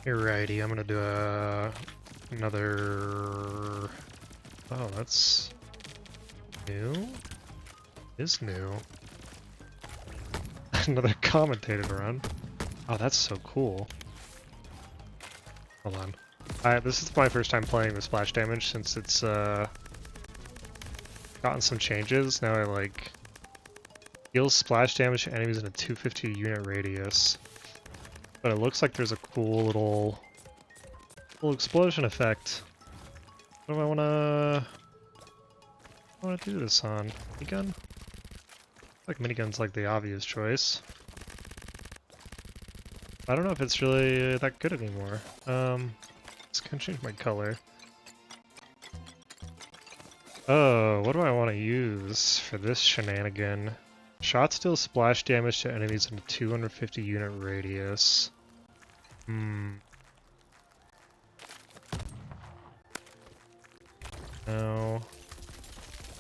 Alrighty, I'm gonna do another. Oh, that's new. Is new. Another commentated run. Oh, that's so cool. Hold on. This is my first time playing the splash damage since it's gotten some changes. Now I like deals splash damage to enemies in a 250 unit radius. But it looks like there's a cool little explosion effect. What do I wanna do this on? Minigun? Like minigun's like the obvious choice. I don't know if it's really that good anymore. Just gonna change my color. Oh, what do I want to use for this shenanigan? Shots deal splash damage to enemies in a 250 unit radius. No.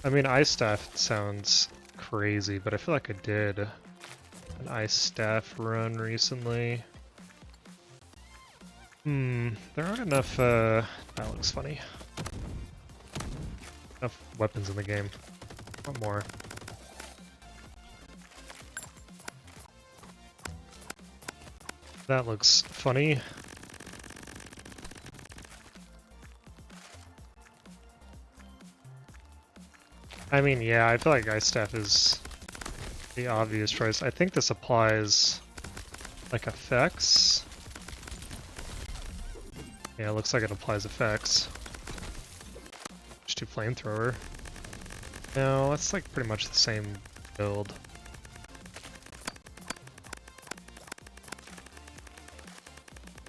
I mean, Ice Staff sounds crazy, but I feel like I did an Ice Staff run recently. There aren't enough, that looks funny. Enough weapons in the game. What more? That looks funny. I mean, yeah, I feel like Ice Staff is the obvious choice. I think this applies like effects. Yeah, it looks like it applies effects. Just do flamethrower. No, that's like pretty much the same build.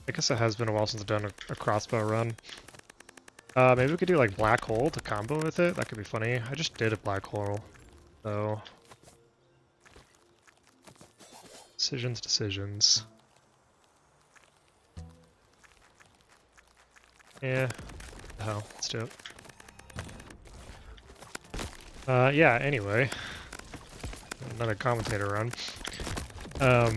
I guess it has been a while since I've done a crossbow run. Maybe we could do like black hole to combo with it. That could be funny. I just did a black hole, so decisions. Yeah, the hell, let's do it. Yeah. Anyway, another commentator run. Oh.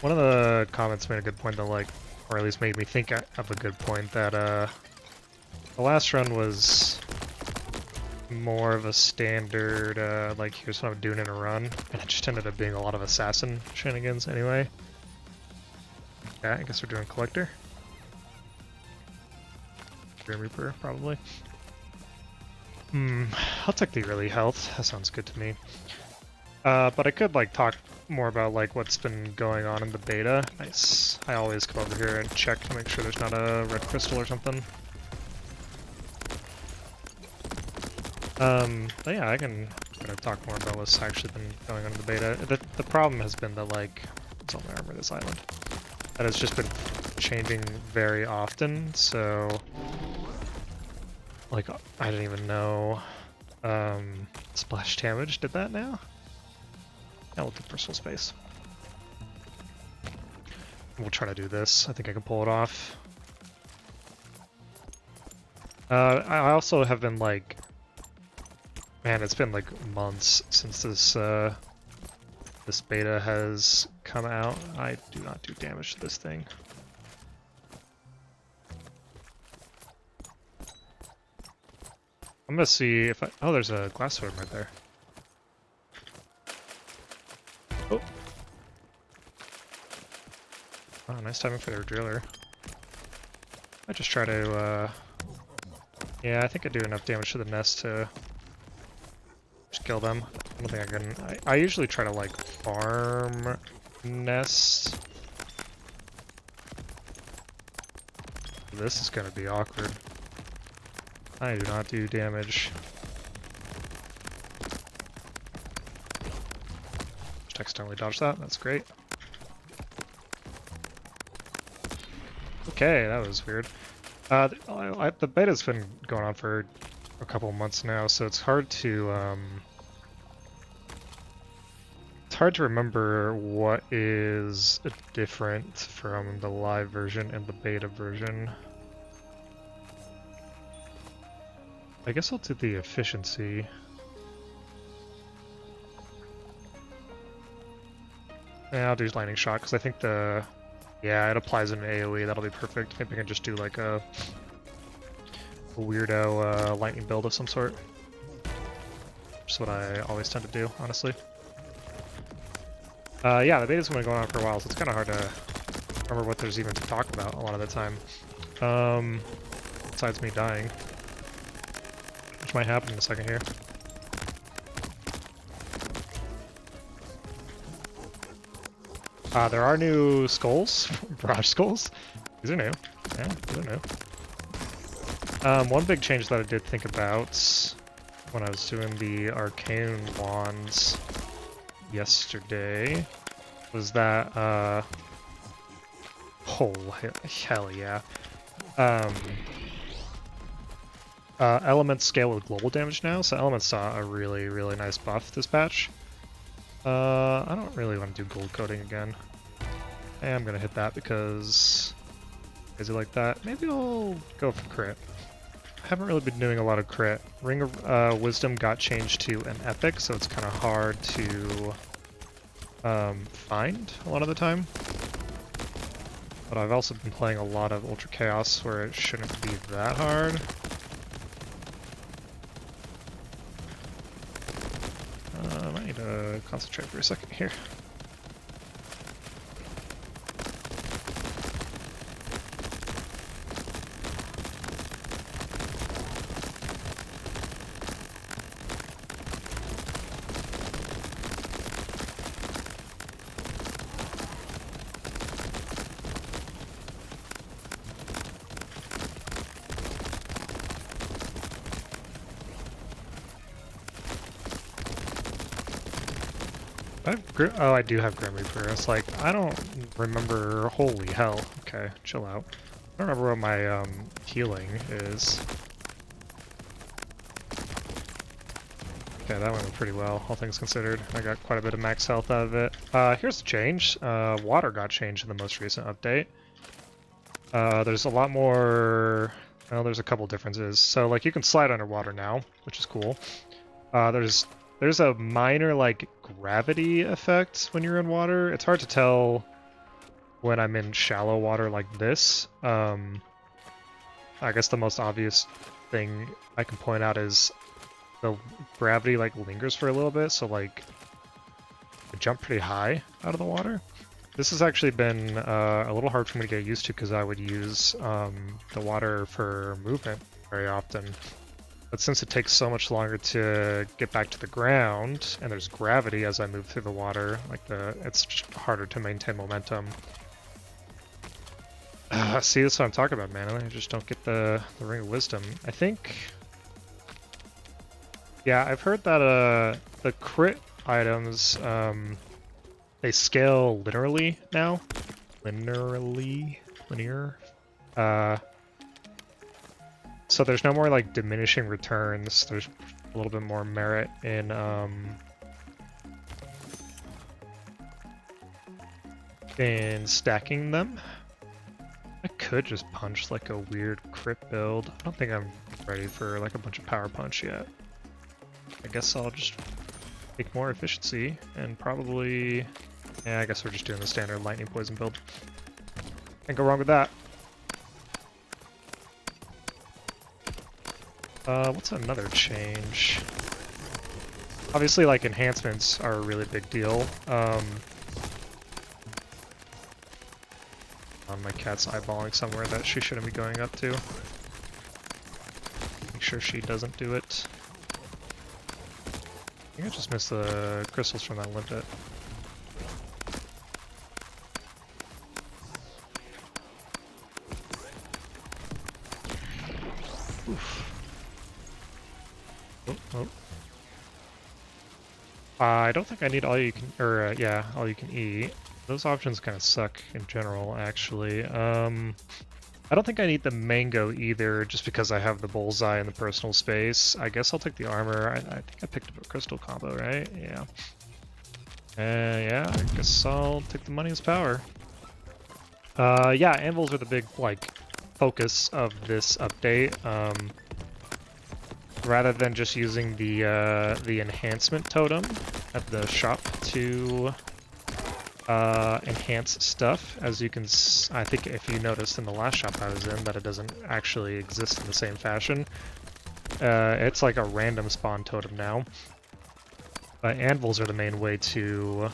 One of the comments made a good point that, like, or at least made me think of a good point, that the last run was more of a standard, like, here's what I'm doing in a run, and it just ended up being a lot of assassin shenanigans anyway. Yeah, I guess we're doing collector. Grim Reaper, probably. I'll take the early health, that sounds good to me. But I could, like, talk more about, like, what's been going on in the beta. Nice. I always come over here and check to make sure there's not a red crystal or something. But yeah, I can kind of talk more about what's actually been going on in the beta. The problem has been that, like, it's on the armor this island. That has just been changing very often, so like, I didn't even know splash damage did that now. Now we'll do personal space. We'll try to do this. I think I can pull it off. I also have been like, man, it's been like months since this this beta has come out. I do not do damage to this thing. I'm gonna see if I... Oh, there's a glass sword right there. Oh. Oh, nice timing for their driller. I just try to, yeah, I think I do enough damage to the nest to just kill them. I don't think I can... I usually try to, like, farm nests. This is gonna be awkward. I do not do damage. Just accidentally dodged that, that's great. Okay, that was weird. The beta's been going on for a couple months now, so it's hard to remember what is different from the live version and the beta version. I guess I'll do the efficiency. Yeah, I'll do lightning shot because I think the Yeah, it applies in an AoE, that'll be perfect. Maybe I can just do like a weirdo lightning build of some sort. Which is what I always tend to do, honestly. Yeah, the beta's been going on for a while, so it's kind of hard to remember what there's even to talk about a lot of the time. Besides me dying. Which might happen in a second here. There are new skulls, barrage skulls. These are new. Yeah, these are new. One big change that I did think about when I was doing the arcane wands yesterday was that, oh, hell yeah. Elements scale with global damage now, so elements saw a really, really nice buff this patch. I don't really want to do gold coating again. I am gonna hit that because is it like that? Maybe I'll go for crit. I haven't really been doing a lot of crit. Ring of Wisdom got changed to an epic, so it's kind of hard to find a lot of the time. But I've also been playing a lot of Ultra Chaos where it shouldn't be that hard. I might need to concentrate for a second here. Oh, I do have Grim Reaper. It's like, I don't remember. Holy hell. Okay, chill out. I don't remember what my healing is. Okay, that went pretty well, all things considered. I got quite a bit of max health out of it. Here's the change. Water got changed in the most recent update. There's a lot more. Well, there's a couple differences. So, like, you can slide underwater now, which is cool. There's a minor, like, gravity effect when you're in water. It's hard to tell when I'm in shallow water like this. I guess the most obvious thing I can point out is the gravity, like, lingers for a little bit, so, like, I jump pretty high out of the water. This has actually been a little hard for me to get used to because I would use the water for movement very often. But since it takes so much longer to get back to the ground, and there's gravity as I move through the water, like it's just harder to maintain momentum. See, that's what I'm talking about, man. I just don't get the Ring of Wisdom. I think... Yeah, I've heard that the crit items, they scale linearly now. Linear. So there's no more like diminishing returns. There's a little bit more merit in stacking them. I could just punch like a weird crit build. I don't think I'm ready for like a bunch of power punch yet. I guess I'll just take more efficiency and probably, yeah, I guess we're just doing the standard lightning poison build. Can't go wrong with that. What's another change? Obviously, like, enhancements are a really big deal. My cat's eyeballing somewhere that she shouldn't be going up to. Make sure she doesn't do it. I think I just missed the crystals from that limpet. Oof. Oh. I don't think I need all you can, or yeah, all you can eat. Those options kind of suck in general, actually. I don't think I need the mango either, just because I have the bullseye in the personal space. I guess I'll take the armor. I think I picked up a crystal combo, right? Yeah. Yeah, I guess I'll take the money as power. Yeah, anvils are the big, like, focus of this update. Rather than just using the enhancement totem at the shop to enhance stuff. As you can, I think if you noticed in the last shop I was in that it doesn't actually exist in the same fashion. It's like a random spawn totem now. But anvils are the main way to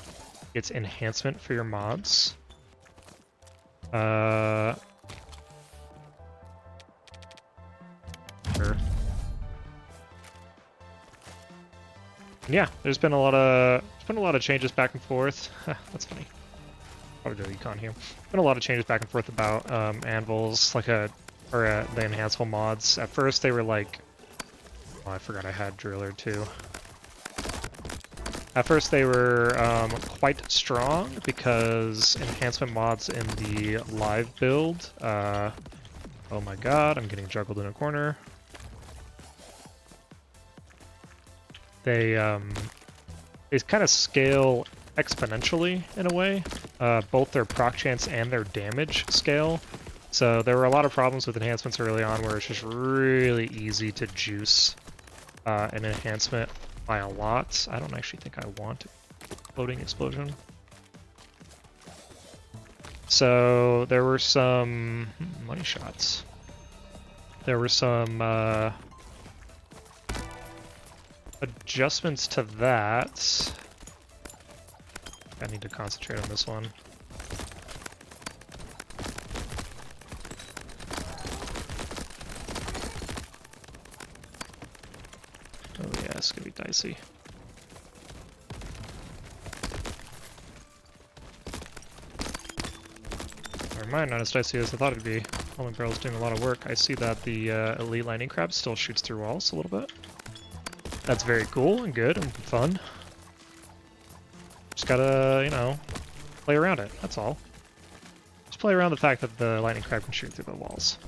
get enhancement for your mods. Sure. Yeah, there's been a lot of changes back and forth. That's funny. Probably do econ here. Been a lot of changes back and forth about anvils, like the enhanceable mods. At first they were like, oh, I forgot I had driller too. At first they were quite strong because enhancement mods in the live build. Oh my god, I'm getting juggled in a corner. They kind of scale exponentially in a way. Both their proc chance and their damage scale. So there were a lot of problems with enhancements early on where it's just really easy to juice an enhancement by a lot. I don't actually think I want floating explosion. So there were some money shots. There were some adjustments to that. I need to concentrate on this one. Oh yeah, it's gonna be dicey. Never mind, not as dicey as I thought it'd be. Holman Barrel's doing a lot of work. I see that the elite lightning crab still shoots through walls a little bit. That's very cool and good and fun. Just gotta, you know, play around it, that's all. Just play around the fact that the lightning crab can shoot through the walls.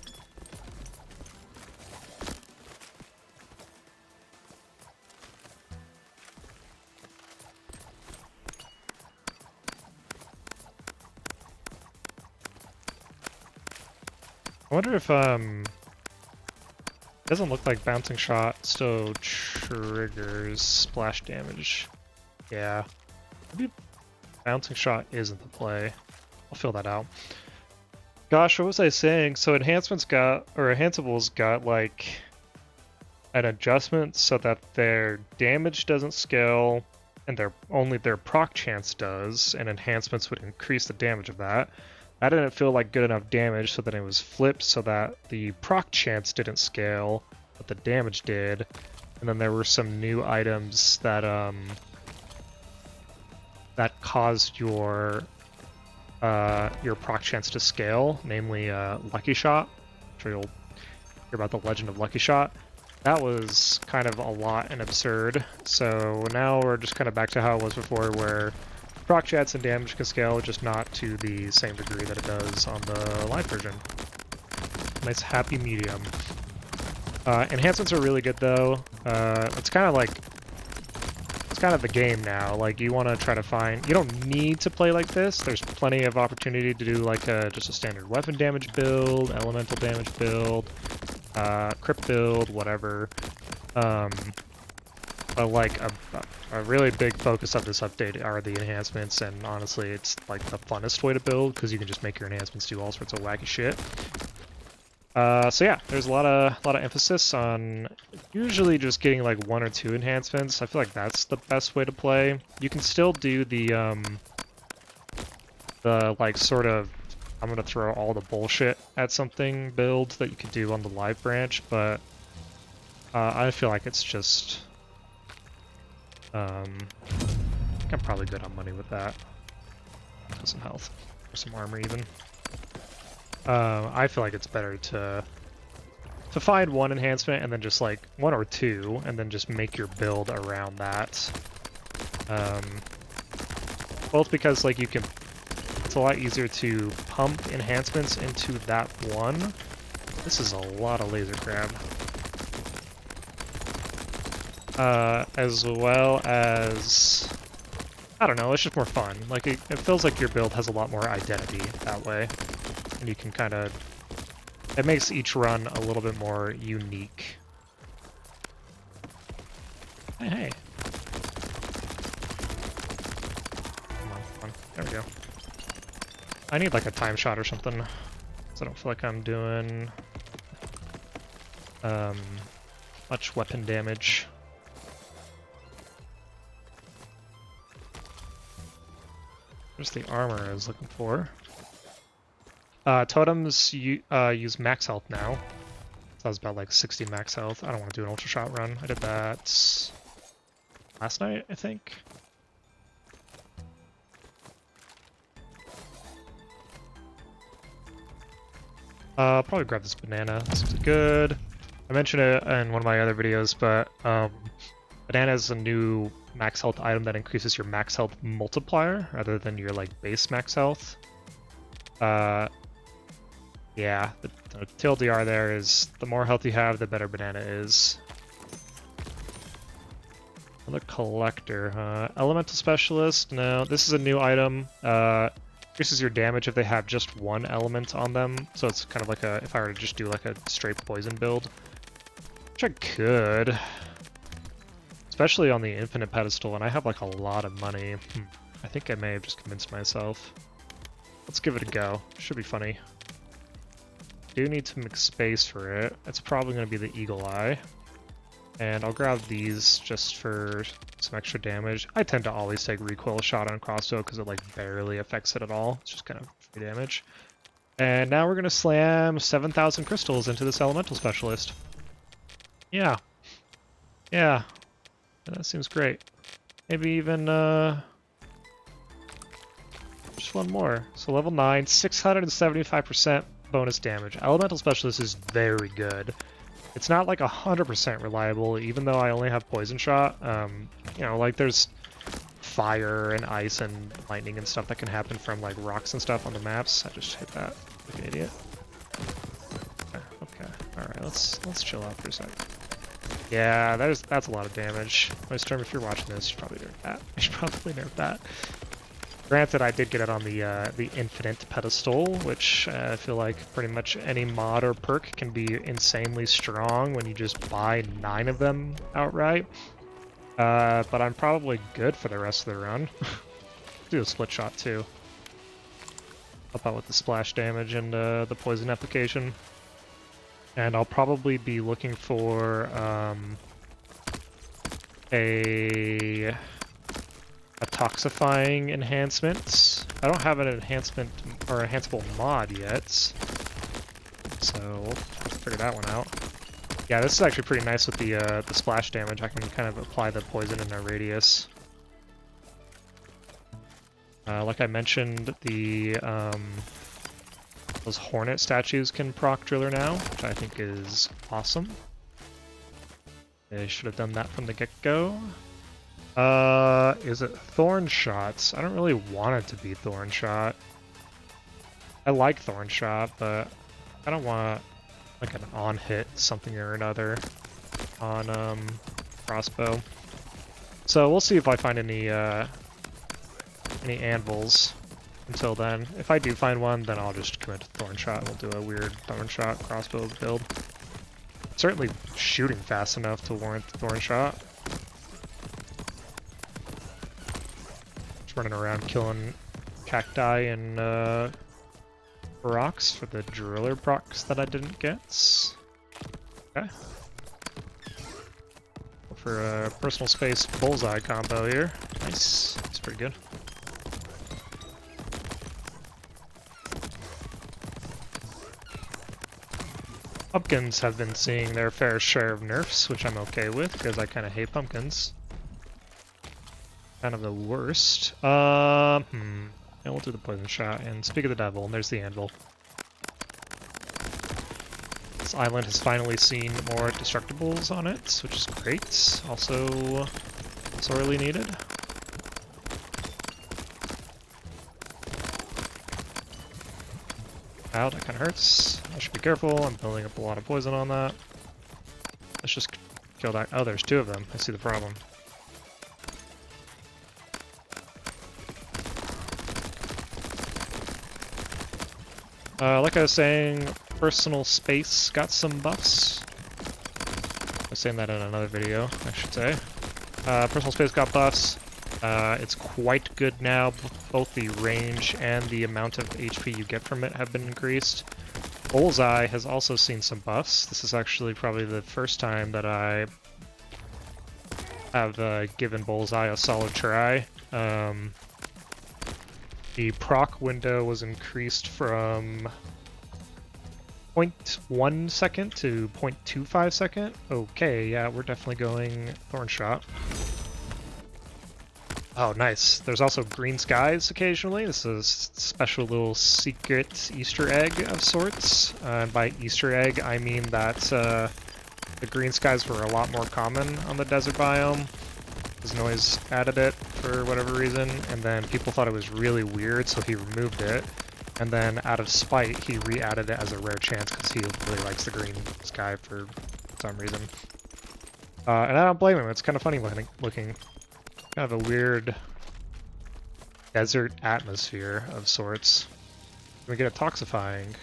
I wonder if, it doesn't look like bouncing shot still triggers splash damage. Yeah. Maybe bouncing shot isn't the play. I'll fill that out. Gosh, what was I saying? So enhanceables got like an adjustment so that their damage doesn't scale and only their proc chance does, and enhancements would increase the damage of that. That didn't feel like good enough damage, so then it was flipped so that the proc chance didn't scale, but the damage did. And then there were some new items that that caused your proc chance to scale, namely Lucky Shot. I'm sure you'll hear about the legend of Lucky Shot. That was kind of a lot and absurd. So now we're just kind of back to how it was before, where proc chance and damage can scale, just not to the same degree that it does on the live version. Nice happy medium. Enhancements are really good though. It's kind of like, it's kind of the game now. Like you want to try to find, you don't need to play like this. There's plenty of opportunity to do like just a standard weapon damage build, elemental damage build, crypt build, whatever. But like a really big focus of this update are the enhancements, and honestly it's like the funnest way to build because you can just make your enhancements do all sorts of wacky shit. So yeah, there's a lot of emphasis on usually just getting like 1 or 2 enhancements. I feel like that's the best way to play. You can still do the like sort of, I'm gonna throw all the bullshit at something build that you could do on the live branch, but I feel like it's just I think I'm probably good on money with that. For some health, or some armor even. I feel like it's better to find 1 enhancement and then just like 1 or 2, and then just make your build around that. Both because like it's a lot easier to pump enhancements into that one. This is a lot of laser crab. As well as, I don't know, it's just more fun. Like it feels like your build has a lot more identity that way. And you can kind of, it makes each run a little bit more unique. Hey. Come on, there we go. I need like a time shot or something, because I don't feel like I'm doing much weapon damage. There's the armor I was looking for. Totems use max health now. So I was about like 60 max health. I don't want to do an ultra shot run. I did that last night, I think. Probably grab this banana. This is good. I mentioned it in one of my other videos, but banana is a new max health item that increases your max health multiplier rather than your like base max health. Yeah, the TLDR there is the more health you have, the better banana is. Another collector, Elemental Specialist. No, this is a new item. Increases your damage if they have just one element on them. So it's kind of like if I were to just do like a straight poison build. Which I could. Especially on the infinite pedestal, and I have like a lot of money. I think I may have just convinced myself. Let's give it a go. Should be funny. Do need to make space for it. It's probably going to be the Eagle Eye. And I'll grab these just for some extra damage. I tend to always take recoil shot on Crossbow because it like barely affects it at all. It's just kind of free damage. And now we're going to slam 7,000 crystals into this Elemental Specialist. Yeah. Yeah. That seems great. Maybe even just one more. So level 9, 675% bonus damage. Elemental Specialist is very good. It's not like 100% reliable, even though I only have Poison Shot. You know, like there's fire and ice and lightning and stuff that can happen from like rocks and stuff on the maps. I just hit that like an idiot. Okay. Alright, let's chill out for a sec. Yeah, that's a lot of damage. Storm, if you're watching this, you should probably nerf that. You should probably nerf that. Granted, I did get it on the infinite pedestal, which I feel like pretty much any mod or perk can be insanely strong when you just buy 9 of them outright. But I'm probably good for the rest of the run. Do a split shot too. Help out with the splash damage and the poison application. And I'll probably be looking for a toxifying enhancement. I don't have an enhancement or enhanceable mod yet, so we'll figure that one out. Yeah, this is actually pretty nice with the splash damage. I can kind of apply the poison in a radius. Like I mentioned, those Hornet statues can proc Driller now, which I think is awesome. They should have done that from the get-go. Is it Thorn Shots? I don't really want it to be Thorn Shot. I like Thorn Shot, but I don't want like an on-hit something or another on Crossbow. So we'll see if I find any anvils until then. If I do find one, then I'll just commit to Thorn Shot and we'll do a weird Thorn Shot Crossbow build. Certainly shooting fast enough to warrant the Thorn Shot. Running around killing cacti and rocks for the driller procs that I didn't get. Okay. Go for a personal space bullseye combo here. Nice. That's pretty good. Pumpkins have been seeing their fair share of nerfs, which I'm okay with because I kind of hate pumpkins. Kind of the worst. And we'll do the poison shot. And speak of the devil, there's the anvil. This island has finally seen more destructibles on it, which is great. Also, sorely needed. Ow, that kind of hurts. I should be careful. I'm building up a lot of poison on that. Let's just kill that. Oh, there's 2 of them. I see the problem. Like I was saying, personal space got some buffs. I was saying that in another video, I should say. Personal space got buffs. It's quite good now. Both the range and the amount of HP you get from it have been increased. Bullseye has also seen some buffs. This is actually probably the first time that I have given Bullseye a solid try. The proc window was increased from 0.1 second to 0.25 second. Okay, yeah, we're definitely going Thorn Shot. Oh, nice. There's also green skies occasionally. This is a special little secret Easter egg of sorts. And by Easter egg, I mean that the green skies were a lot more common on the desert biome. His noise added it for whatever reason, and then people thought it was really weird, so he removed it. And then, out of spite, he re-added it as a rare chance because he really likes the green sky for some reason. And I don't blame him. It's kind of funny looking. Kind of a weird desert atmosphere of sorts. Can we get a toxifying?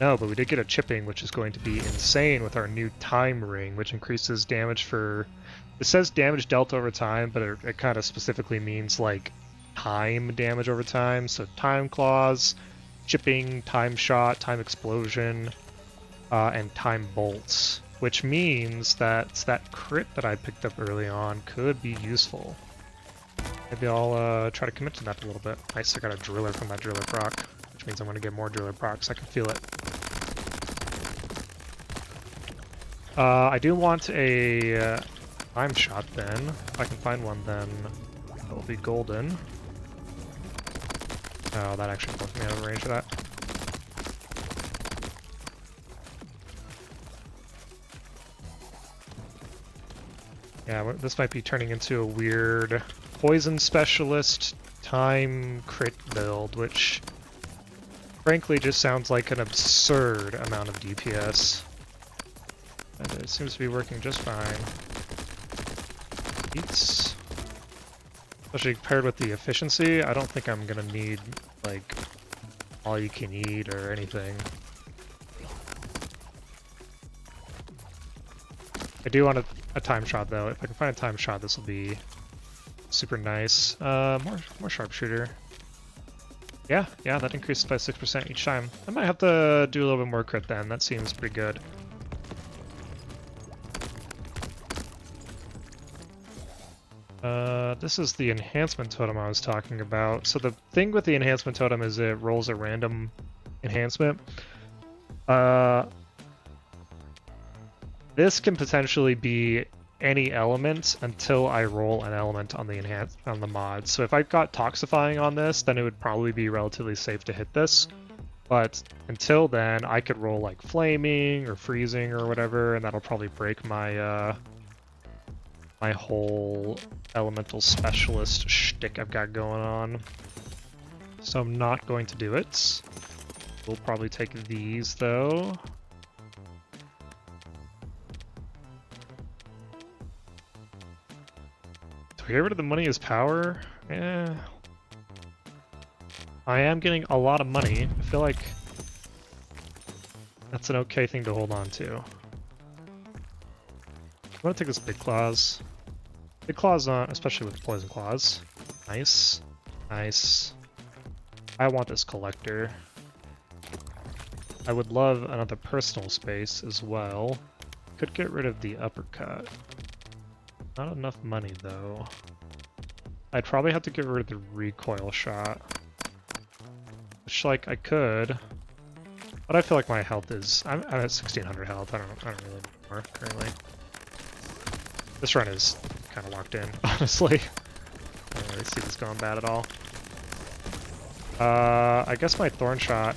No, but we did get a chipping, which is going to be insane with our new time ring, which increases damage for... It says damage dealt over time, but it kind of specifically means like time damage over time. So time claws, chipping, time shot, time explosion, and time bolts, which means that that crit that I picked up early on could be useful. Maybe I'll try to commit to that a little bit. Nice, I got a driller from that driller proc, which means I'm going to get more driller procs. I can feel it. I do want a time shot then. If I can find one, then that will be golden. Oh, that actually put me out of range of that. Yeah, this might be turning into a weird poison specialist time crit build, which frankly just sounds like an absurd amount of DPS. And it seems to be working just fine. Eats. Especially paired with the efficiency, I don't think I'm gonna need, like, all you can eat or anything. I do want a time shot though. If I can find a time shot, this will be super nice. More sharpshooter. Yeah, that increases by 6% each time. I might have to do a little bit more crit then. That seems pretty good. This is the enhancement totem I was talking about. So the thing with the enhancement totem is it rolls a random enhancement. This can potentially be any element until I roll an element on the mod. So if I've got toxifying on this, then it would probably be relatively safe to hit this. But until then, I could roll like flaming or freezing or whatever, and that'll probably break my my whole elemental specialist shtick I've got going on. So I'm not going to do it. We'll probably take these though. Do we get rid of the money as power? Eh. I am getting a lot of money. I feel like that's an okay thing to hold on to. I'm gonna take this big claws. Big claws on, especially with poison claws. Nice. Nice. I want this collector. I would love another personal space as well. Could get rid of the uppercut. Not enough money though. I'd probably have to get rid of the recoil shot. Which, like, I could. But I feel like my health is... I'm at 1600 health. I don't really need more currently. This run is kind of locked in, honestly. I don't really see this going bad at all. I guess my thorn shot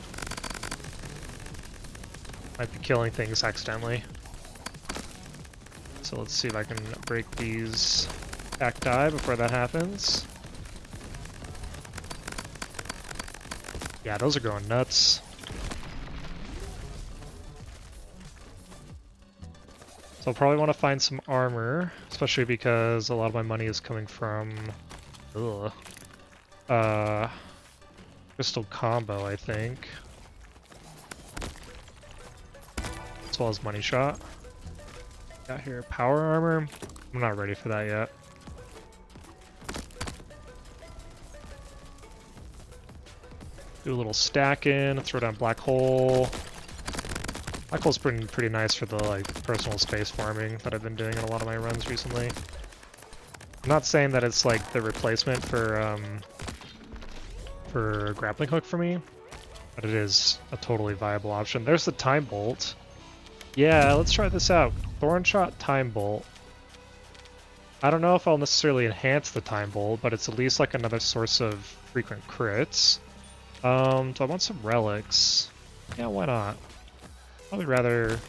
might be killing things accidentally. So let's see if I can break these cacti before that happens. Yeah, those are going nuts. So I'll probably want to find some armor, especially because a lot of my money is coming from crystal combo, I think. As well as money shot. Got here power armor. I'm not ready for that yet. Do a little stacking, throw down black hole. Black hole's pretty nice for the like personal space farming that I've been doing in a lot of my runs recently. I'm not saying that it's like the replacement for grappling hook for me, but it is a totally viable option. There's the time bolt. Yeah, let's try this out. Thorn shot, time bolt. I don't know if I'll necessarily enhance the time bolt, but it's at least like another source of frequent crits. Do I want some relics? Yeah, why not? Probably rather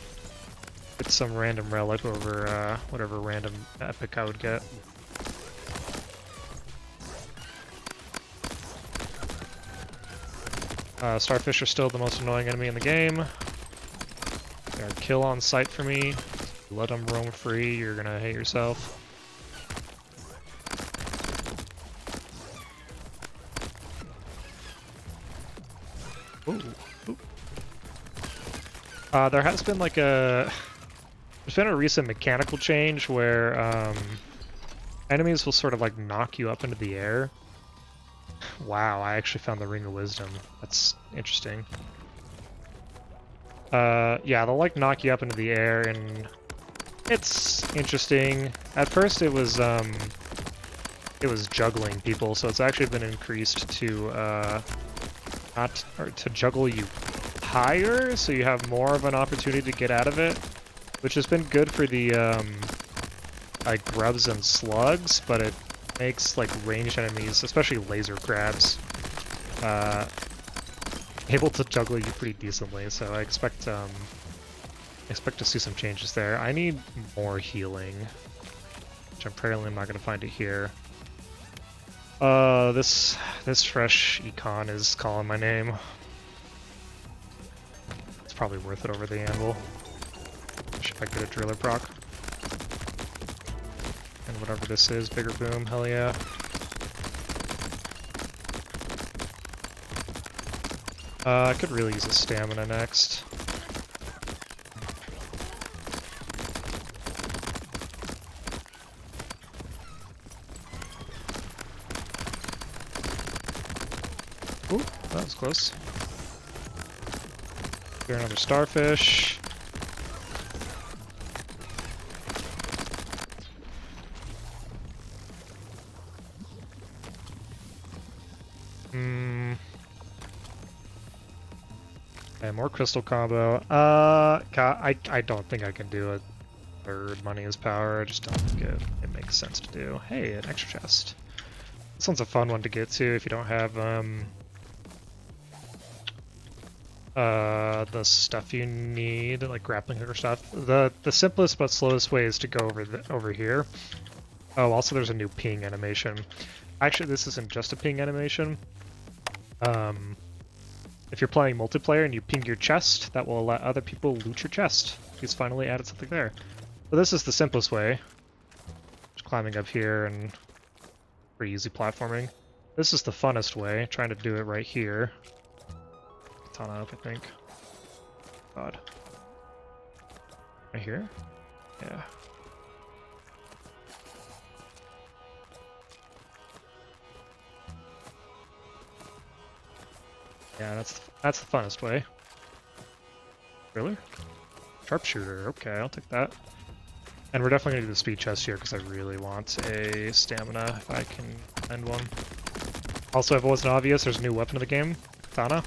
get some random relic over whatever random epic I would get. Starfish are still the most annoying enemy in the game. They're a kill on sight for me. Let them roam free, you're gonna hate yourself. Ooh, ooh. There has been like there's been a recent mechanical change where enemies will sort of like knock you up into the air. Wow, I actually found the Ring of Wisdom. That's interesting. Yeah, they'll like knock you up into the air, and it's interesting. At first it was juggling people, so it's actually been increased to to juggle you higher, so you have more of an opportunity to get out of it, which has been good for the like grubs and slugs, but it makes like ranged enemies, especially laser crabs, able to juggle you pretty decently. So I expect to see some changes there. I need more healing, which apparently I'm not going to find it here. This fresh econ is calling my name. It's probably worth it over the anvil. If I get a driller proc. And whatever this is, bigger boom, hell yeah. I could really use a stamina next. Ooh, that was close. Here, another starfish. Okay, more crystal combo. I don't think I can do a third money is power. I just don't think it makes sense to do. Hey, an extra chest. This one's a fun one to get to if you don't have the stuff you need, like grappling hook or stuff. The simplest but slowest way is to go over here. Oh, also there's a new ping animation. Actually, this isn't just a ping animation. If you're playing multiplayer and you ping your chest, that will let other people loot your chest. He's finally added something there. So this is the simplest way. Just climbing up here and pretty easy platforming. This is the funnest way, trying to do it right here. Katana up, I think. God. Right here? Yeah. Yeah, that's the funnest way. Really? Sharpshooter, okay, I'll take that. And we're definitely gonna do the speed chest here because I really want a stamina if I can find one. Also, if it wasn't obvious, there's a new weapon in the game, Katana.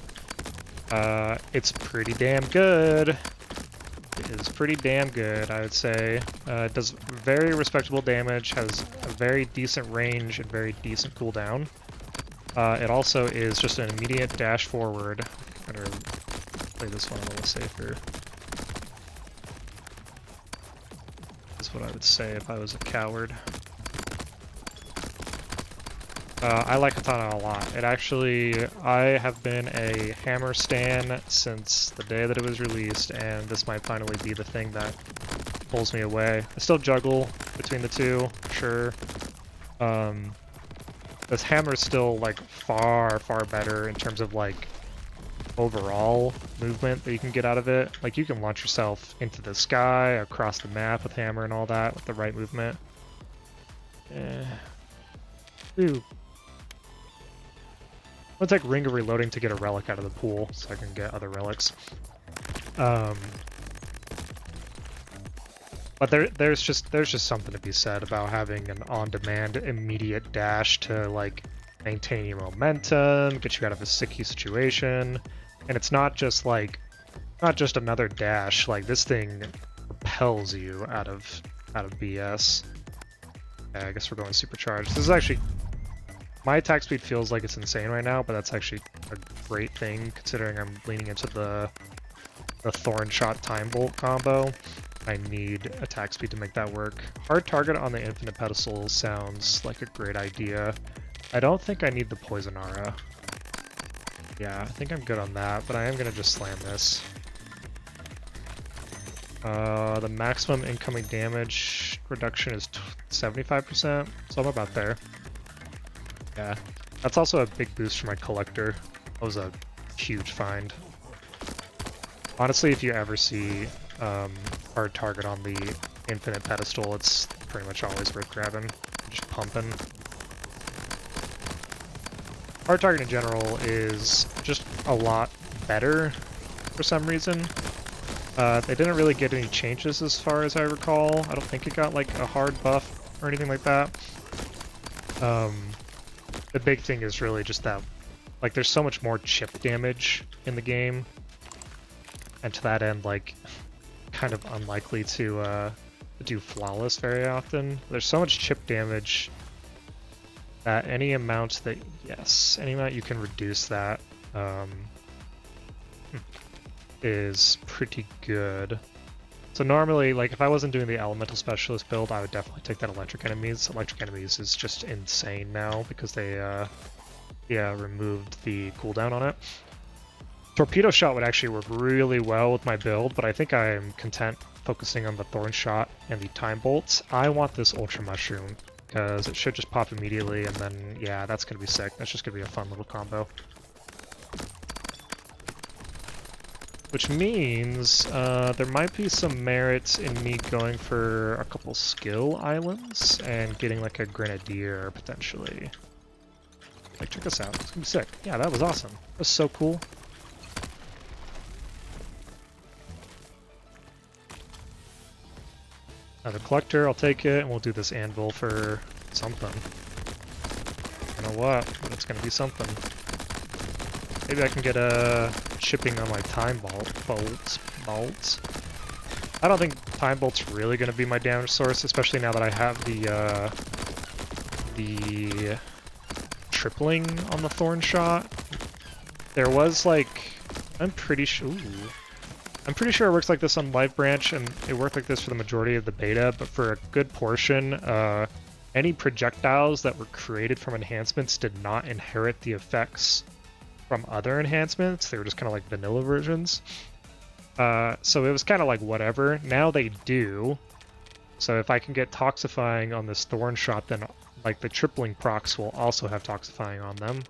It's pretty damn good. It is pretty damn good, I would say. It does very respectable damage, has a very decent range and very decent cooldown. It also is just an immediate dash forward. I'm gonna play this one a little safer. That's what I would say if I was a coward. I like Katana a lot. It actually, I have been a hammer stan since the day that it was released, and this might finally be the thing that pulls me away. I still juggle between the two, sure. This hammer is still like far better in terms of like overall movement that you can get out of it. Like you can launch yourself into the sky, across the map with hammer and all that with the right movement. Ooh. I'm gonna take Ring of Reloading to get a relic out of the pool, so I can get other relics. But there's just something to be said about having an on-demand immediate dash to like maintain your momentum, get you out of a sticky situation, and it's not just another dash. Like this thing propels you out of BS. Yeah, I guess we're going supercharged. This is actually my attack speed feels like it's insane right now, but that's actually a great thing considering I'm leaning into the Thorn Shot Time Bolt combo. I need attack speed to make that work. Hard target on the Infinite Pedestal sounds like a great idea. I don't think I need the Poison Aura. Yeah, I think I'm good on that, but I am gonna just slam this. The maximum incoming damage reduction is 75%, so I'm about there. Yeah, that's also a big boost for my collector. That was a huge find. Honestly, if you ever see hard target on the Infinite Pedestal, it's pretty much always worth grabbing. Just pumping. Hard target in general is just a lot better for some reason. They didn't really get any changes as far as I recall. I don't think it got like a hard buff or anything like that. The big thing is really just that like there's so much more chip damage in the game. And to that end, like, kind of unlikely to do flawless very often. There's so much chip damage that any amount you can reduce that is pretty good. So normally, like, if I wasn't doing the Elemental Specialist build, I would definitely take that Electric Enemies. Electric Enemies is just insane now because they, removed the cooldown on it. Torpedo Shot would actually work really well with my build, but I think I am content focusing on the Thorn Shot and the Time Bolts. I want this Ultra Mushroom, because it should just pop immediately, and then, yeah, that's going to be sick. That's just going to be a fun little combo. Which means there might be some merit in me going for a couple skill islands and getting like a Grenadier, potentially. Like, check this out. It's going to be sick. Yeah, that was awesome. That was so cool. Another collector, I'll take it, and we'll do this anvil for something. I don't know what, but it's gonna be something. Maybe I can get a chipping on my time bolts. I don't think time bolt's really gonna be my damage source, especially now that I have the tripling on the Thorn Shot. There was like, I'm pretty sure it works like this on Live Branch, and it worked like this for the majority of the beta, but for a good portion, any projectiles that were created from enhancements did not inherit the effects from other enhancements. They were just kind of like vanilla versions. So it was kind of like whatever. Now they do. So if I can get Toxifying on this Thorn Shot, then like the tripling procs will also have Toxifying on them.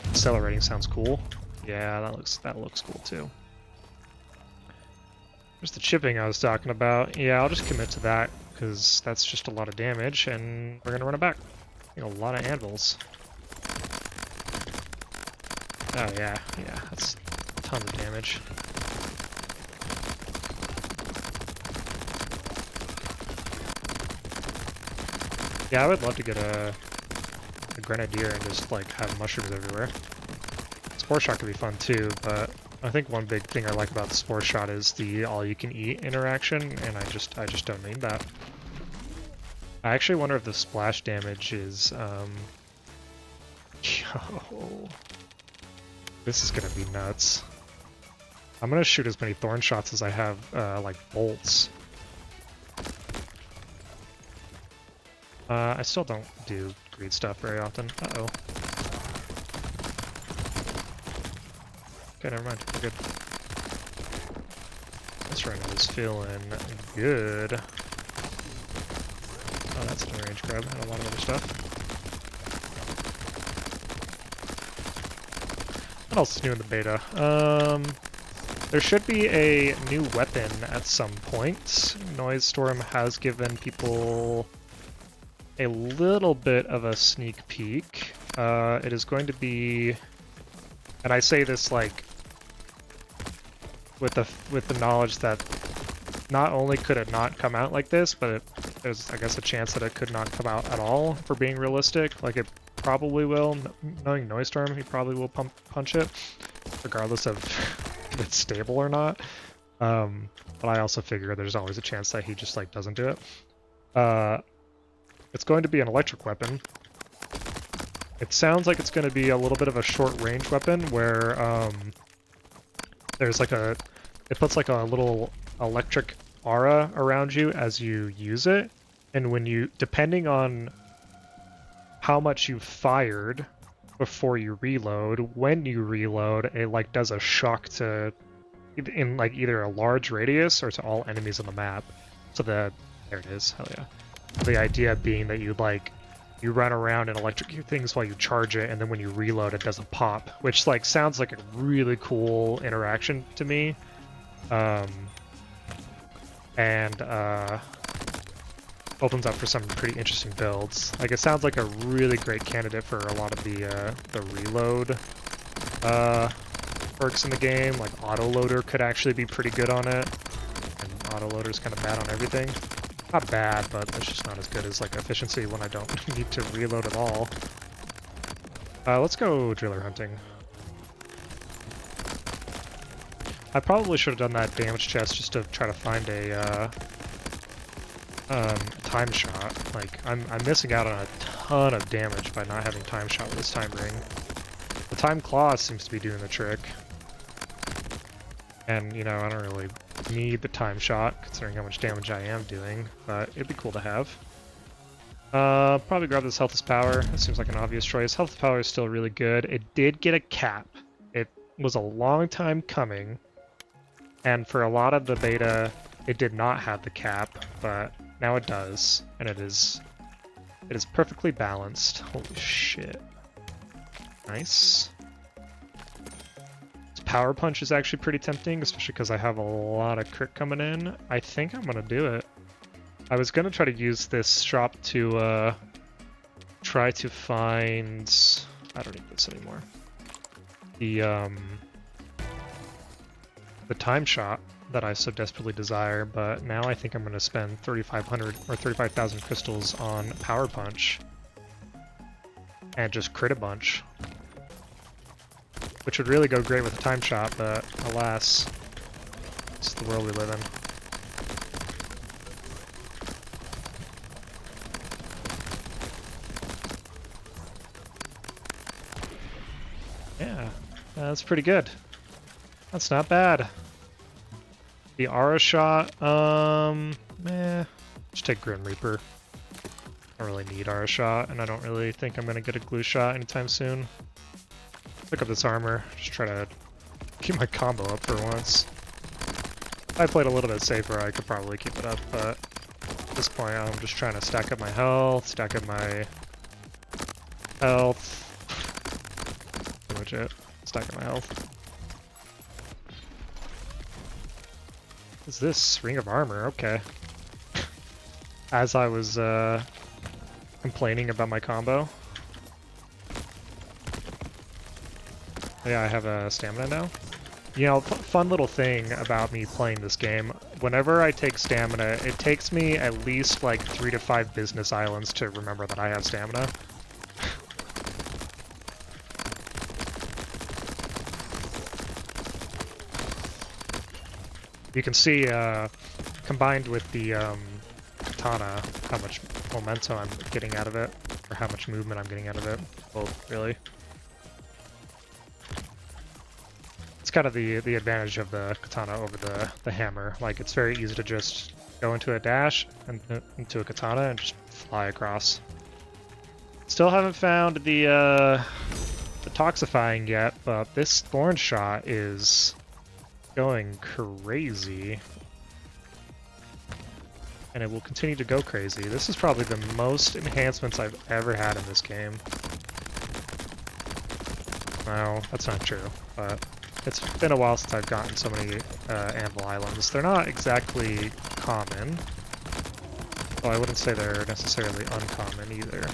Accelerating sounds cool. Yeah, that looks cool too. There's the chipping I was talking about. Yeah, I'll just commit to that, because that's just a lot of damage, and we're gonna run it back. A lot of anvils. Oh yeah, that's a ton of damage. Yeah, I would love to get a Grenadier and just like have mushrooms everywhere. Spore Shot could be fun too, but I think one big thing I like about the Spore Shot is the all-you-can-eat interaction, and I just don't need that. I actually wonder if the splash damage is, Yo. This is gonna be nuts. I'm gonna shoot as many Thorn Shots as I have, like, bolts. I still don't do greed stuff very often. Uh-oh. Okay, never mind. We're good. This run is feeling good. Oh, that's an range grab and a lot of other stuff. What else is new in the beta? There should be a new weapon at some point. Noise Storm has given people a little bit of a sneak peek. It is going to be And I say this like with the knowledge that not only could it not come out like this, but there's, I guess, a chance that it could not come out at all, for being realistic. Like, it probably will. Knowing Noisestorm, he probably will punch it, regardless of if it's stable or not. But I also figure there's always a chance that he just, like, doesn't do it. It's going to be an electric weapon. It sounds like it's going to be a little bit of a short-range weapon, where, there's like a... It puts like a little electric aura around you as you use it, and when you, depending on how much you fired before you reload, when you reload, it like does a shock to, in like either a large radius or to all enemies on the map. So there it is, hell yeah. The idea being that you run around and electrocute things while you charge it, and then when you reload it doesn't pop, which like sounds like a really cool interaction to me. And opens up for some pretty interesting builds. Like, it sounds like a really great candidate for a lot of the reload perks in the game. Like, autoloader could actually be pretty good on it, and autoloader's kind of bad on everything. Not bad, but it's just not as good as like efficiency when I don't need to reload at all. Let's go driller hunting. I probably should have done that damage chest just to try to find a time shot. Like, I'm missing out on a ton of damage by not having time shot with this time ring. The time claw seems to be doing the trick. And, you know, I don't really need the time shot, considering how much damage I am doing, but it'd be cool to have. Probably grab this Health is Power. It seems like an obvious choice. Health is Power is still really good. It did get a cap. It was a long time coming. And for a lot of the beta, it did not have the cap, but now it does, and it is perfectly balanced. Holy shit. Nice. This Power Punch is actually pretty tempting, especially because I have a lot of crit coming in. I think I'm gonna do it. I was gonna try to use this shop to try to find... I don't need this anymore. The time shot that I so desperately desire, but now I think I'm going to spend 3,500 or 35,000 crystals on Power Punch and just crit a bunch, which would really go great with a time shot, but alas, it's the world we live in. Yeah, that's pretty good. That's not bad. The aura shot, just take Grim Reaper. I don't really need aura shot, and I don't really think I'm gonna get a glue shot anytime soon. Pick up this armor, just try to keep my combo up for once. If I played a little bit safer, I could probably keep it up, but at this point I'm just trying to stack up my health, stack up my health. Pretty much it. Stack up my health. What's this? Ring of Armor, okay. As I was complaining about my combo. Yeah, I have a stamina now. You know, fun little thing about me playing this game, whenever I take stamina, it takes me at least like 3 to 5 business islands to remember that I have stamina. You can see, combined with the katana, how much momentum I'm getting out of it, or how much movement I'm getting out of it. Both, really. It's kind of the advantage of the katana over the hammer. Like, it's very easy to just go into a dash and into a katana and just fly across. Still haven't found the toxifying yet, but this thorn shot is going crazy, and it will continue to go crazy. This is probably the most enhancements I've ever had in this game. No, that's not true, but it's been a while since I've gotten so many Anvil Islands. They're not exactly common, well, I wouldn't say they're necessarily uncommon either.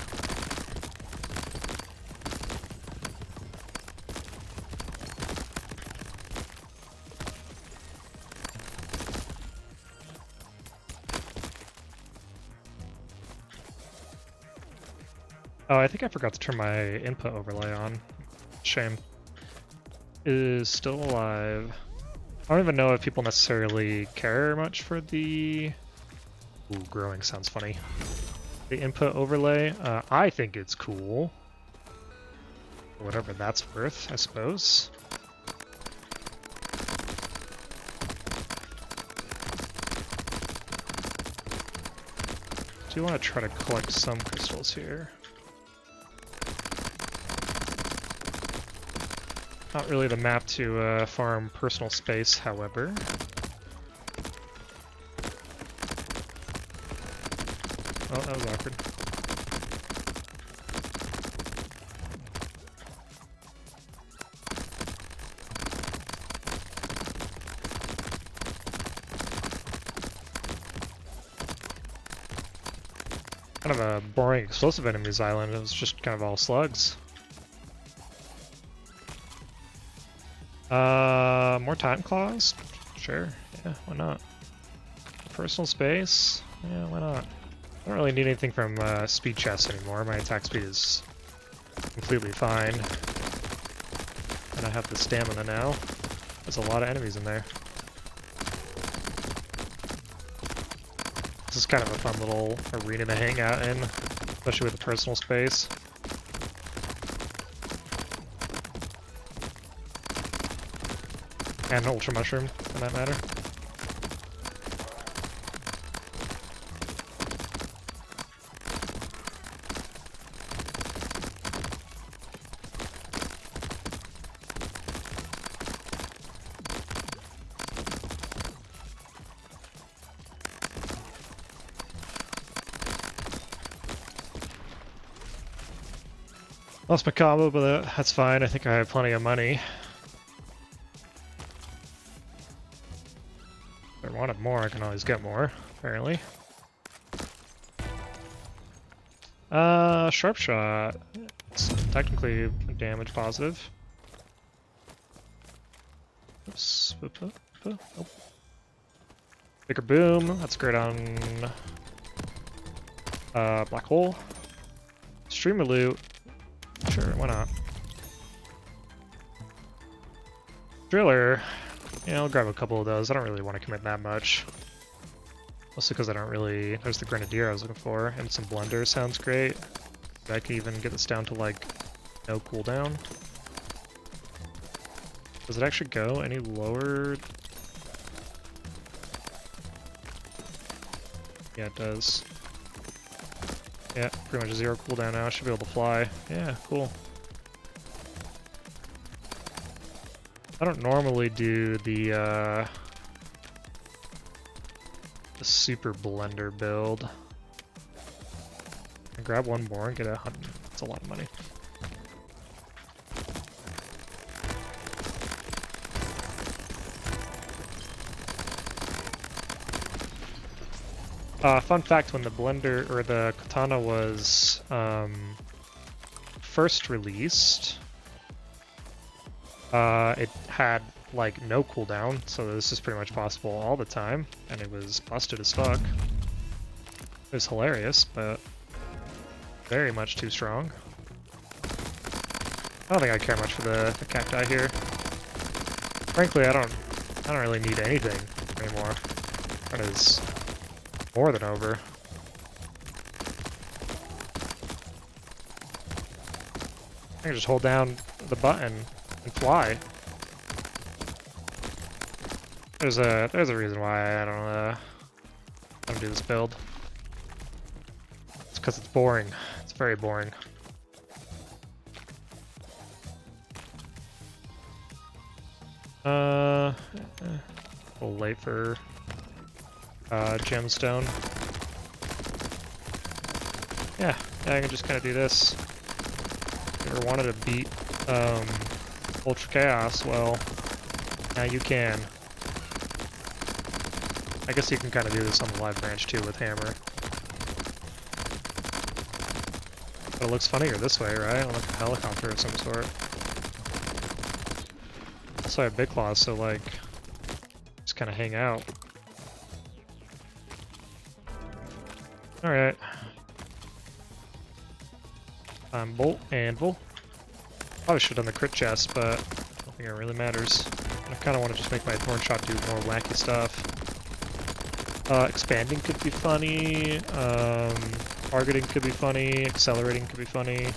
Oh, I think I forgot to turn my input overlay on. Shame. Is still alive. I don't even know if people necessarily care much for the... Ooh, growing sounds funny. The input overlay. I think it's cool. Whatever that's worth, I suppose. Do want to try to collect some crystals here. Not really the map to farm personal space, however. Oh, that was awkward. Kind of a boring explosive enemies island. It was just kind of all slugs. More time claws? Sure. Yeah, why not? Personal space? Yeah, why not? I don't really need anything from speed chests anymore. My attack speed is completely fine. And I have the stamina now. There's a lot of enemies in there. This is kind of a fun little arena to hang out in, especially with the personal space. And an ultra mushroom, for that matter. Lost my combo, but that's fine. I think I have plenty of money. If I wanted more, I can always get more, apparently. Sharp shot. It's technically damage positive. Oops. Oh. Bigger boom. That's great on black hole. Streamer loot. Sure, why not? Driller. Yeah, I'll grab a couple of those. I don't really want to commit that much. Mostly because I don't really... There's the Grenadier I was looking for, and some Blender sounds great. I could even get this down to, like, no cooldown. Does it actually go any lower? Yeah, it does. Yeah, pretty much 0 cooldown now. I should be able to fly. Yeah, cool. I don't normally do the super blender build. I grab one more and get 100. That's a lot of money. Fun fact, when the blender or the katana was first released, it had like no cooldown, so this is pretty much possible all the time, and it was busted as fuck. It was hilarious, but very much too strong. I don't think I care much for the cacti here. Frankly, I don't really need anything anymore. That is more than over. I can just hold down the button and fly. There's a reason why I don't do this build. It's because it's boring. It's very boring. A little late for gemstone. Yeah, I can just kind of do this. If you ever wanted to beat Ultra Chaos, well, now you can. I guess you can kind of do this on the live branch too with hammer. But it looks funnier this way, right? On like a helicopter of some sort. Also I have big claws, so like, just kind of hang out. Alright. Bolt, Anvil. Probably should have done the crit chest, but I don't think it really matters. I kind of want to just make my thorn shot do more wacky stuff. Expanding could be funny. Targeting could be funny. Accelerating could be funny.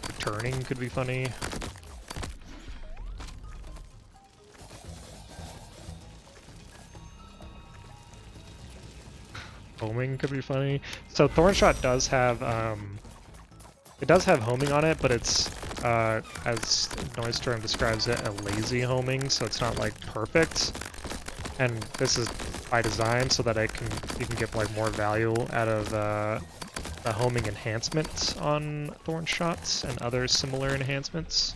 Returning could be funny. Homing could be funny. So thorn shot does have homing on it, but it's as Noise Storm describes it, a lazy homing, so it's not like perfect. And this is by design so that you can get like more value out of the homing enhancement on thorn shots and other similar enhancements.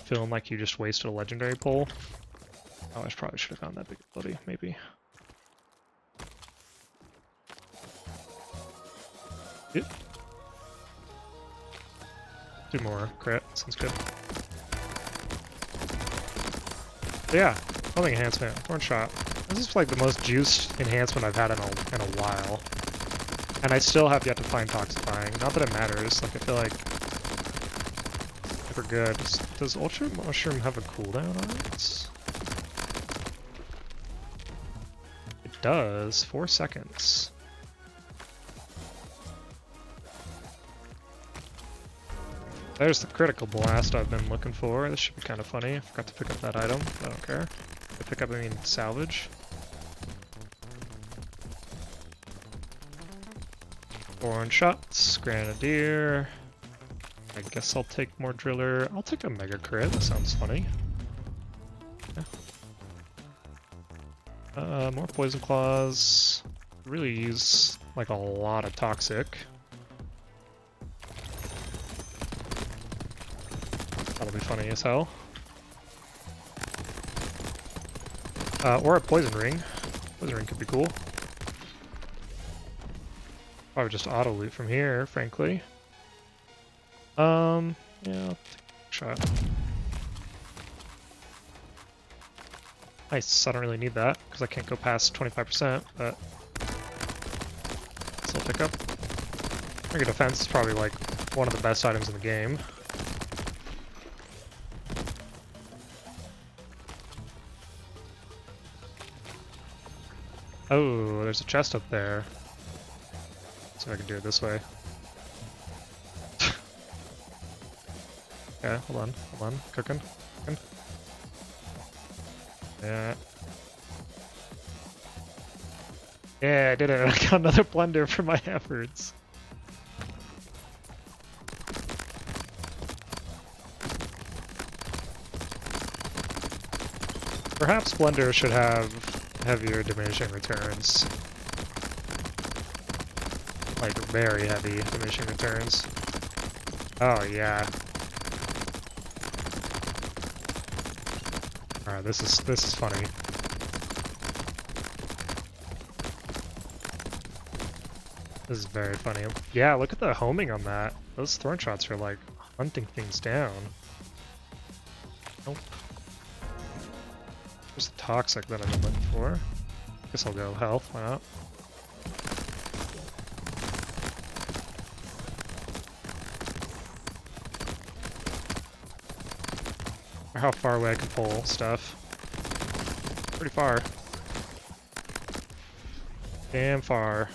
Feeling like you just wasted a legendary pull. Oh, I probably should have gone that big ability, maybe. Yep. Do more crit, sounds good. But yeah, homing enhancement, thorn shot. This is like the most juiced enhancement I've had in a while. And I still have yet to find toxifying. Not that it matters, like I feel like we're good. Does Ultra Mushroom have a cooldown on it? It does, 4 seconds. There's the critical blast I've been looking for. This should be kind of funny. I forgot to pick up that item. I don't care. I pick up, I mean, salvage. Thorn shots, grenadier. I guess I'll take more driller. I'll take a mega crit. That sounds funny. Yeah. More poison claws. Really use like a lot of toxic. That'll be funny as hell. Or a poison ring. Poison ring could be cool. Probably just auto loot from here, frankly. Yeah, I'll take a shot. Nice, I don't really need that, because I can't go past 25%, but still pick up. Mega defense is probably like one of the best items in the game. Oh, there's a chest up there. See if I can do it this way. Okay, hold on. Cooking. Yeah. Yeah, I did it. I got another plunder for my efforts. Perhaps Splendor should have heavier diminishing returns. Like, very heavy diminishing returns. Oh, yeah. Alright, this is funny. This is very funny. Yeah, look at the homing on that. Those thorn shots are like hunting things down. Nope. There's the toxic that I've been looking for. Guess I'll go health, why not? Or how far away I can pull stuff. Pretty far. Damn far.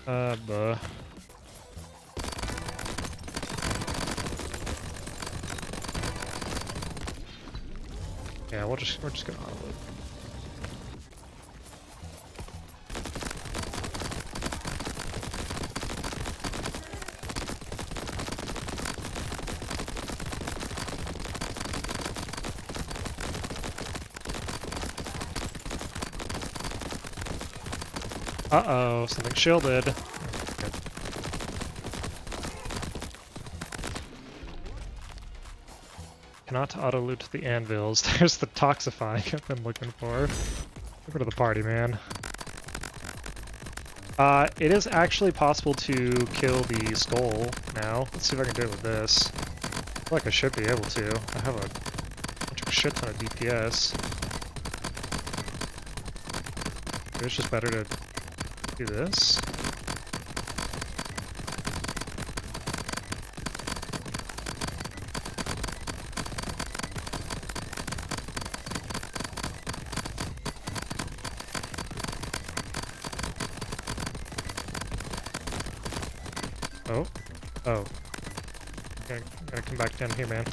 Buh. Yeah, we're just gonna auto-load. Uh-oh, something shielded. Good. Cannot auto-loot the anvils. There's the toxifying I've been looking for. Look to the party, man. It is actually possible to kill the skull now. Let's see if I can do it with this. I feel like I should be able to. I have a shit ton of DPS. Maybe it's just better to do this. Oh. Oh. Gotta come back down here, man.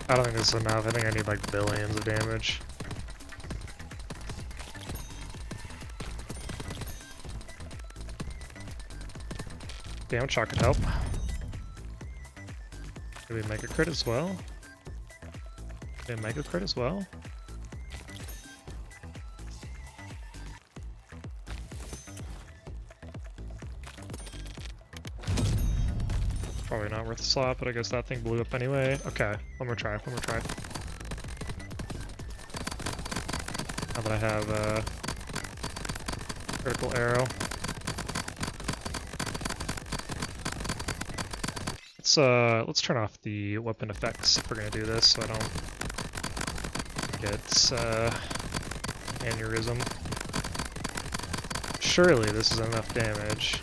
I don't think this is enough. I think I need like billions of damage. Damn, shot could help. Did we make a crit as well? Did we make a crit as well? Probably not worth a slot, but I guess that thing blew up anyway. Okay, one more try, one more try. Now that I have a critical arrow. Let's turn off the weapon effects if we're gonna do this, so I don't get aneurysm. Surely this is enough damage.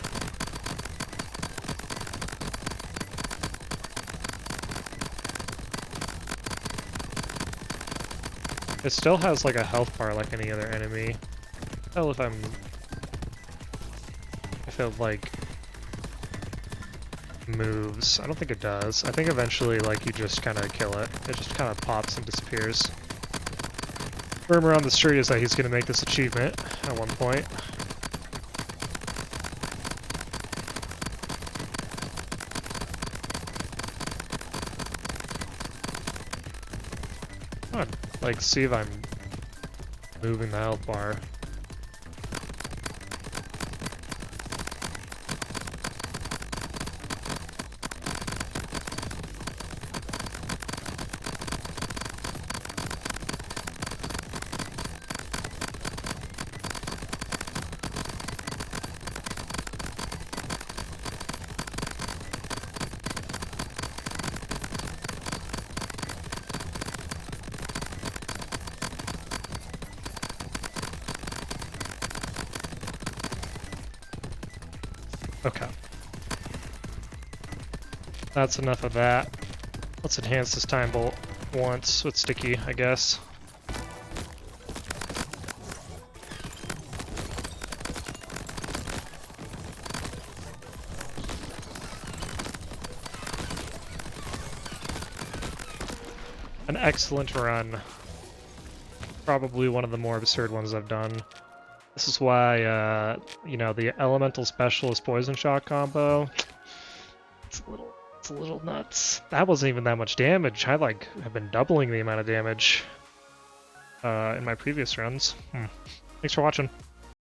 It still has like a health bar like any other enemy. Hell, if it like moves. I don't think it does. I think eventually like you just kind of kill it. It just kind of pops and disappears. Rumor on the street is that he's going to make this achievement at one point. Come on, like see if I'm moving the health bar. Okay. That's enough of that. Let's enhance this time bolt once with sticky, I guess. An excellent run. Probably one of the more absurd ones I've done. This is why, you know, the Elemental Specialist Poison Shot combo, it's a little nuts. That wasn't even that much damage. I, like, have been doubling the amount of damage in my previous runs. Thanks for watching.